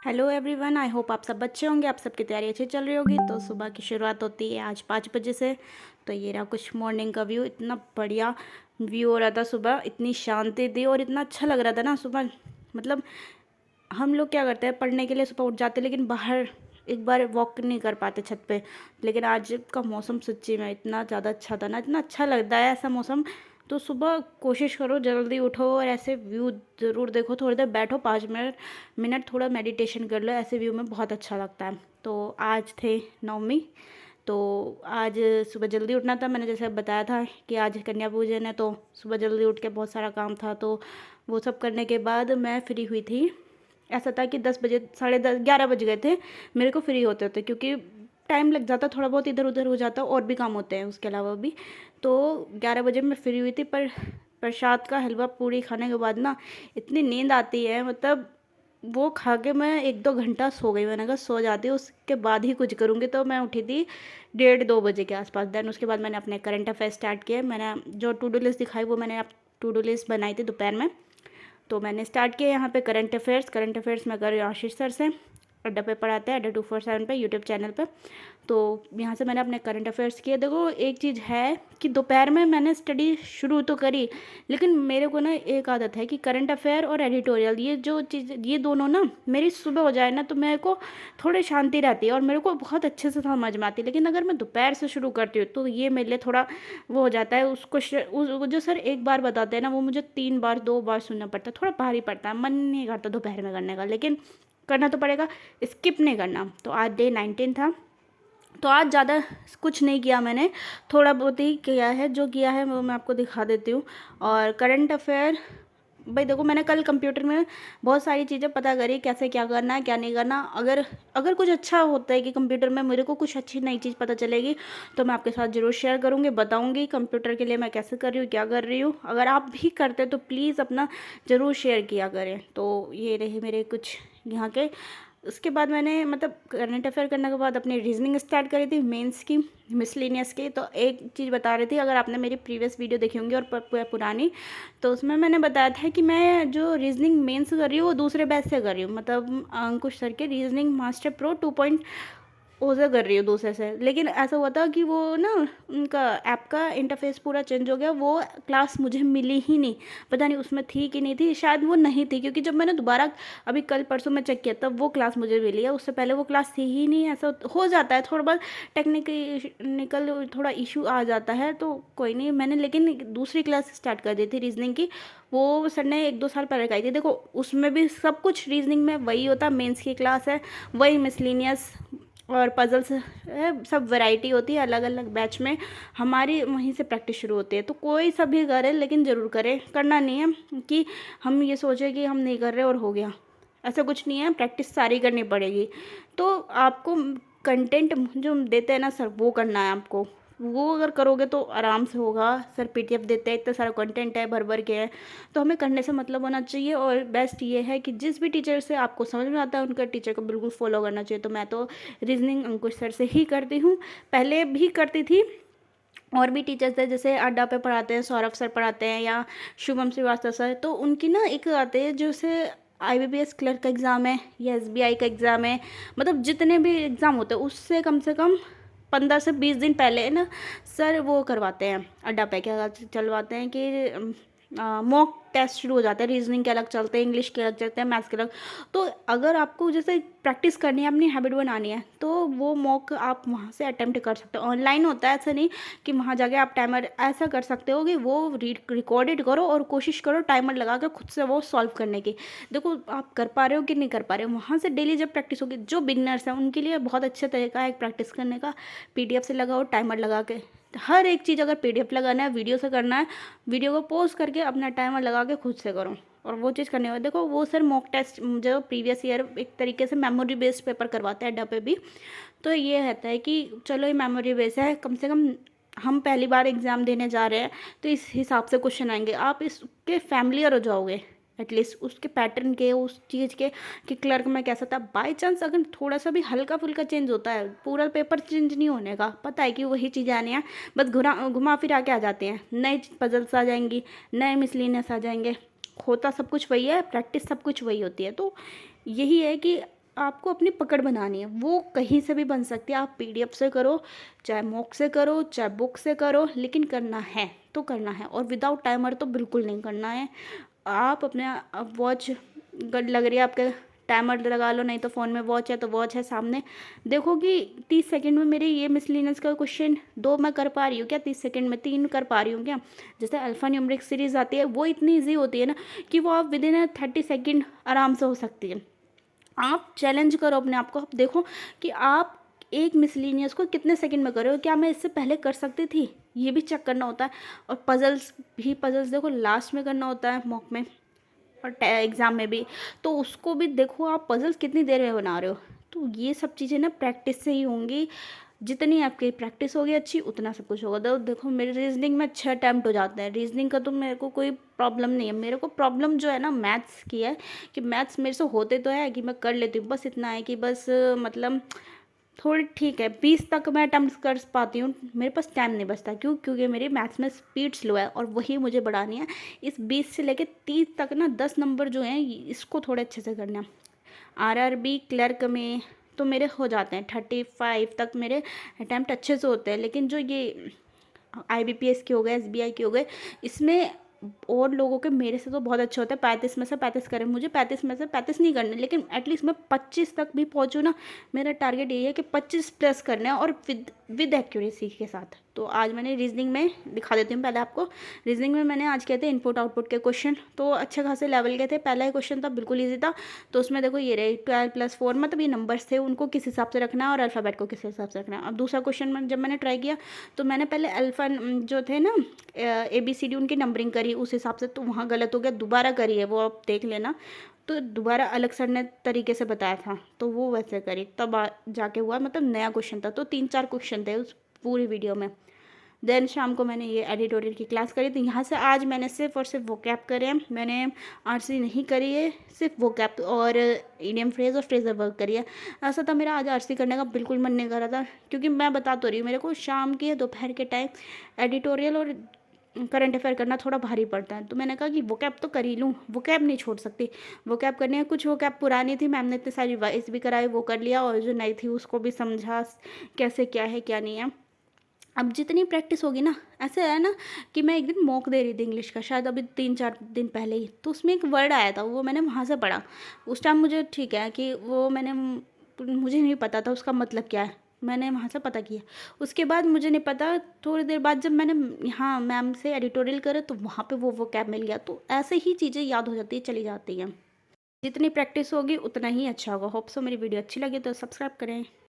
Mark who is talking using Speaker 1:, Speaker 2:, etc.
Speaker 1: Hello everyone, I hope आप सब अच्छे होंगे। आप सबकी तैयारी अच्छी चल रही होगी। तो सुबह की शुरुआत होती है आज 5 बजे से। तो ये रहा कुछ मॉर्निंग का व्यू। इतना बढ़िया व्यू हो रहा था सुबह, इतनी शांति थी और इतना अच्छा लग रहा था ना सुबह। मतलब हम लोग क्या करते हैं, पढ़ने के लिए सुबह उठ जाते हैं, लेकिन बाहर एक बार वॉक नहीं कर पाते छत पे। लेकिन आज का मौसम सच्ची में इतना ज़्यादा अच्छा था ना, इतना अच्छा लगता है ऐसा मौसम। तो सुबह कोशिश करो जल्दी उठो और ऐसे व्यू ज़रूर देखो। थोड़ी देर बैठो, 5 मिनट थोड़ा मेडिटेशन कर लो। ऐसे व्यू में बहुत अच्छा लगता है। तो आज थे नवमी, तो आज सुबह जल्दी उठना था। मैंने जैसे बताया था कि आज कन्या पूजन है, तो सुबह जल्दी उठ के बहुत सारा काम था। तो वो सब करने के बाद मैं फ्री हुई थी। ऐसा था कि 10 बजे, 10:30, 11 बज गए थे मेरे को फ्री होते होते, क्योंकि टाइम लग जाता, थोड़ा बहुत इधर उधर हो जाता, और भी काम होते हैं उसके अलावा भी। तो 11 बजे मैं फ्री हुई थी। पर प्रसाद का हलवा पूड़ी खाने के बाद ना इतनी नींद आती है, मतलब वो खा के मैं 1-2 घंटा सो गई। मैंने कहा सो जाती हूँ, उसके बाद ही कुछ करूँगी। तो मैं उठी थी 1:30-2 बजे के आसपास। देन उसके बाद मैंने अपने करंट अफेयर स्टार्ट किए। मैंने जो टू डू लिस्ट दिखाई वो मैंने टू डू लिस्ट बनाई थी दोपहर में। तो मैंने स्टार्ट किया यहाँ पे करंट अफेयर्स मैं कर रही हूँ आशीष सर से। अड्डा पे पढ़ाते हैं, अड्डा 247 पे यूट्यूब चैनल पे। तो यहाँ से मैंने अपने करंट अफेयर्स किए। देखो एक चीज़ है कि दोपहर में मैंने स्टडी शुरू तो करी, लेकिन मेरे को ना एक आदत है कि करंट अफेयर और एडिटोरियल, ये जो चीज़, ये दोनों ना मेरी सुबह हो जाए ना तो मेरे को थोड़ी शांति रहती है और मेरे को बहुत अच्छे से समझ में आती है। लेकिन अगर मैं दोपहर से शुरू करती हूँ तो ये मेरे लिए थोड़ा वो हो जाता है। उसको वो जो सर एक बार बताते हैं ना, वो मुझे 3 बार 2 बार सुनना पड़ता है। थोड़ा भारी पड़ता है, मन नहीं करता दोपहर में करने का, लेकिन करना तो पड़ेगा, स्किप नहीं करना। तो आज डे 19 था। तो आज ज़्यादा कुछ नहीं किया मैंने, थोड़ा बहुत ही किया है। जो किया है वो मैं आपको दिखा देती हूँ। और करंट अफेयर, भाई देखो मैंने कल कंप्यूटर में बहुत सारी चीज़ें पता करी, कैसे क्या करना है क्या नहीं करना। अगर अगर कुछ अच्छा होता है कि कंप्यूटर में मेरे को कुछ अच्छी नई चीज़ पता चलेगी तो मैं आपके साथ ज़रूर शेयर करूँगी, बताऊँगी कंप्यूटर के लिए मैं कैसे कर रही हूँ, क्या कर रही हूँ। अगर आप भी करते हैं तो प्लीज़ अपना ज़रूर शेयर किया करें। तो ये रहे मेरे कुछ यहाँ के। उसके बाद मैंने मतलब करंट अफेयर करने के बाद अपनी रीजनिंग स्टार्ट करी थी, मेंस की, मिसलिनियस की। तो एक चीज़ बता रही थी, अगर आपने मेरी प्रीवियस वीडियो देखी होंगी और पुरानी, तो उसमें मैंने बताया था कि मैं जो रीजनिंग मेंस कर रही हूँ वो दूसरे बैच से कर रही हूँ, मतलब अंकुश सर के रीजनिंग मास्टर प्रो 2 ओज़र कर रही हूँ दूसरे से। लेकिन ऐसा हुआ था कि वो ना उनका ऐप का इंटरफेस पूरा चेंज हो गया, वो क्लास मुझे मिली ही नहीं। पता नहीं उसमें थी कि नहीं थी, शायद वो नहीं थी, क्योंकि जब मैंने दोबारा अभी कल परसों में चेक किया तब वो क्लास मुझे मिली है। उससे पहले वो क्लास थी ही नहीं। ऐसा हो जाता है, थोड़ा बहुत टेक्निकल थोड़ा इशू आ जाता है, तो कोई नहीं। मैंने लेकिन दूसरी क्लास स्टार्ट कर दी थी रीजनिंग की, वो सर ने 1-2 साल पहले लगाई थी। देखो उसमें भी सब कुछ रीजनिंग में वही होता, मेंस की क्लास है, वही मिसलिनियस और पजल्स है, सब वैरायटी होती है अलग अलग बैच में। हमारी वहीं से प्रैक्टिस शुरू होती है। तो कोई सभी करे, लेकिन ज़रूर करे। करना नहीं है कि हम ये सोचें कि हम नहीं कर रहे और हो गया, ऐसा कुछ नहीं है। प्रैक्टिस सारी करनी पड़ेगी। तो आपको कंटेंट जो देते हैं ना सर, वो करना है आपको। वो अगर करोगे तो आराम से होगा। सर पीडीएफ देते हैं, इतना सारा कंटेंट है, भर भर के है, तो हमें करने से मतलब होना चाहिए। और बेस्ट ये है कि जिस भी टीचर से आपको समझ में आता है उनका टीचर को बिल्कुल फॉलो करना चाहिए। तो मैं तो रीजनिंग अंकुश सर से ही करती हूँ, पहले भी करती थी। और भी टीचर्स थे, जैसे अड्डा पे पढ़ाते हैं, सौरभ सर पढ़ाते हैं, या शुभम श्रीवास्तव सर। तो उनकी ना एक आते हैं जैसे आईबीपीएस क्लर्क का एग्ज़ाम है या एसबीआई का एग्ज़ाम है, मतलब जितने भी एग्ज़ाम होते हैं उससे कम से कम 15 से 20 दिन पहले ना सर वो करवाते हैं। अड्डा पे क्या चलवाते हैं कि मॉक टेस्ट शुरू हो जाते हैं। रीजनिंग के अलग चलते हैं, इंग्लिश के अलग चलते हैं, मैथ्स के अलग। तो अगर आपको जैसे प्रैक्टिस करनी है, अपनी हैबिट बनानी है, तो वो मॉक आप वहाँ से अटेम्प्ट कर सकते हो। ऑनलाइन होता है, ऐसा नहीं कि वहाँ जाके आप टाइमर ऐसा कर सकते हो कि वो रिकॉर्डेड करो और कोशिश करो टाइमर लगा कर खुद से वो सॉल्व करने की। देखो आप कर पा रहे हो कि नहीं कर पा रहे हो, वहाँ से डेली जब प्रैक्टिस होगी, जो बिगनर्स हैं उनके लिए बहुत अच्छा तरीका है प्रैक्टिस करने का। पीडीएफ से लगाओ टाइमर लगा के, हर एक चीज़। अगर पीडीएफ लगाना है, वीडियो से करना है, वीडियो को पॉज करके अपना टाइमर लगा के खुद से करो। और वो चीज़ करने हो, देखो वो सर मॉक टेस्ट जो प्रीवियस ईयर एक तरीके से मेमोरी बेस्ड पेपर करवाते हैं अड्डा पे भी। तो ये रहता है कि चलो ये मेमोरी बेस्ड है, कम से कम हम पहली बार एग्ज़ाम देने जा रहे हैं तो इस हिसाब से क्वेश्चन आएंगे, आप इसके फैमिलियर हो जाओगे एटलीस्ट उसके पैटर्न के, उस चीज़ के कि क्लर्क में कैसा था। बाई चांस अगर थोड़ा सा भी हल्का फुल्का चेंज होता है, पूरा पेपर चेंज नहीं होने का, पता है कि वही चीज़ें आनी है, बस घुमा फिरा के आ जाते हैं। नए पजल्स आ जाएंगी, नए मिसलिनियस आ जाएंगे, होता सब कुछ वही है, प्रैक्टिस सब कुछ वही होती है। तो यही है कि आपको अपनी पकड़ बनानी है, वो कहीं से भी बन सकती है। आप पीडीएफ से करो, चाहे मॉक से करो, चाहे बुक से करो, लेकिन करना है तो करना है, और विदाउट टाइमर तो बिल्कुल नहीं करना है। आप अपने वॉच लग रही है आपके, टाइमर लगा लो, नहीं तो फ़ोन में वॉच है तो वॉच है सामने, देखो कि 30 सेकंड में मेरे ये मिसलिनियस का क्वेश्चन 2 मैं कर पा रही हूँ क्या, 30 सेकंड में 3 कर पा रही हूँ क्या। जैसे अल्फ़ा न्यूमेरिक सीरीज़ आती है, वो इतनी ईजी होती है ना कि वो आप विद इन 30 सेकंड आराम से हो सकती है। आप चैलेंज करो अपने आप को, आप देखो कि आप एक मिसलिनियस को कितने सेकंड में कर रहे हो, क्या मैं इससे पहले कर सकती थी, ये भी चेक करना होता है। और पजल्स देखो लास्ट में करना होता है मॉक में और एग्ज़ाम में भी, तो उसको भी देखो आप पजल्स कितनी देर में बना रहे हो। तो ये सब चीज़ें ना प्रैक्टिस से ही होंगी, जितनी आपकी प्रैक्टिस होगी अच्छी उतना सब कुछ होगा। तो देखो मेरे रीजनिंग में 6 अटैम्प्ट हो जाते हैं, रीजनिंग का तो मेरे को कोई प्रॉब्लम नहीं है। मेरे को प्रॉब्लम जो है ना मैथ्स की है, कि मैथ्स मेरे से होते तो है कि मैं कर लेती हूँ, बस इतना है कि बस मतलब थोड़ी ठीक है, 20 तक मैं अटेम्प्ट कर पाती हूँ, मेरे पास टाइम नहीं बचता। क्यों? क्योंकि मेरी मैथ्स में स्पीड स्लो है और वही मुझे बढ़ानी है। इस 20 से लेके 30 तक ना 10 नंबर जो हैं इसको थोड़े अच्छे से करना है। आरआरबी क्लर्क में तो मेरे हो जाते हैं 35 तक, मेरे अटैम्प्ट अच्छे से होते हैं। लेकिन जो ये आईबीपीएस के हो गए, एसबीआई के हो गए, इसमें और लोगों के मेरे से तो बहुत अच्छे होते हैं। 35 में से 35 करें, मुझे 35 में से 35 नहीं करने, लेकिन एटलीस्ट मैं 25 तक भी पहुंचूँ ना। मेरा टारगेट यही है कि 25 प्लस करना है, और विद एक्यूरेसी के साथ। तो आज मैंने रीजनिंग में दिखा देती हूँ पहले आपको। रीजनिंग में मैंने आज किए थे इनपुट आउटपुट के क्वेश्चन, तो अच्छे खासे लेवल के थे। पहला ही क्वेश्चन था बिल्कुल ईजी था, तो उसमें देखो ये रहे 12+4, मतलब ये नंबर्स थे, उनको किस हिसाब से रखना है और अल्फ़ाबेट को किस हिसाब से रखना है। अब दूसरा क्वेश्चन में जब मैंने ट्राई किया, तो मैंने पहले अल्फ़ा जो थे ना ABCD उनकी नंबरिंग करी उस हिसाब से, तो वहाँ गलत हो गया, दोबारा करी है वो, आप देख लेना। तो दोबारा अलग सर ने तरीके से बताया था, तो वो वैसे करी, तब जाके हुआ, मतलब नया क्वेश्चन था। तो 3-4 क्वेश्चन थे उस पूरी वीडियो में। देन शाम को मैंने ये एडिटोरियल की क्लास करी, तो यहाँ से आज मैंने सिर्फ और सिर्फ वोकैब करे हैं। मैंने आरसी नहीं करी है, सिर्फ वोकैब और इडियम फ्रेज और फ्रेजर वर्क करी है। ऐसा था मेरा आज आरसी करने का बिल्कुल मन नहीं कर रहा था, क्योंकि मैं बता तो रही हूँ मेरे को शाम के दोपहर के टाइम एडिटोरियल और करंट अफेयर करना थोड़ा भारी पड़ता है। तो मैंने कहा कि वोकैब तो कर ही लूँ, वोकैब नहीं छोड़ सकती, वोकैब करनी है। कुछ वोकैब पुरानी थी, मैम ने इतनी सारी रिवाइज भी कराई, वो कर लिया, और जो नई थी उसको भी समझा कैसे क्या है क्या नहीं है। अब जितनी प्रैक्टिस होगी ना, ऐसे है ना कि मैं एक दिन मॉक दे रही थी इंग्लिश का, शायद अभी 3-4 दिन पहले ही, तो उसमें एक वर्ड आया था, वो मैंने वहाँ से पढ़ा। उस टाइम मुझे ठीक है कि वो मुझे नहीं पता था उसका मतलब क्या है, मैंने वहाँ से पता किया। उसके बाद मुझे नहीं पता, थोड़ी देर बाद जब मैंने यहाँ मैम से एडिटोरियल करे, तो वहाँ पे वो कैब मिल गया। तो ऐसे ही चीज़ें याद हो जाती है, चली जाती हैं। जितनी प्रैक्टिस होगी उतना ही अच्छा होगा। होप सो मेरी वीडियो अच्छी लगी तो सब्सक्राइब करें।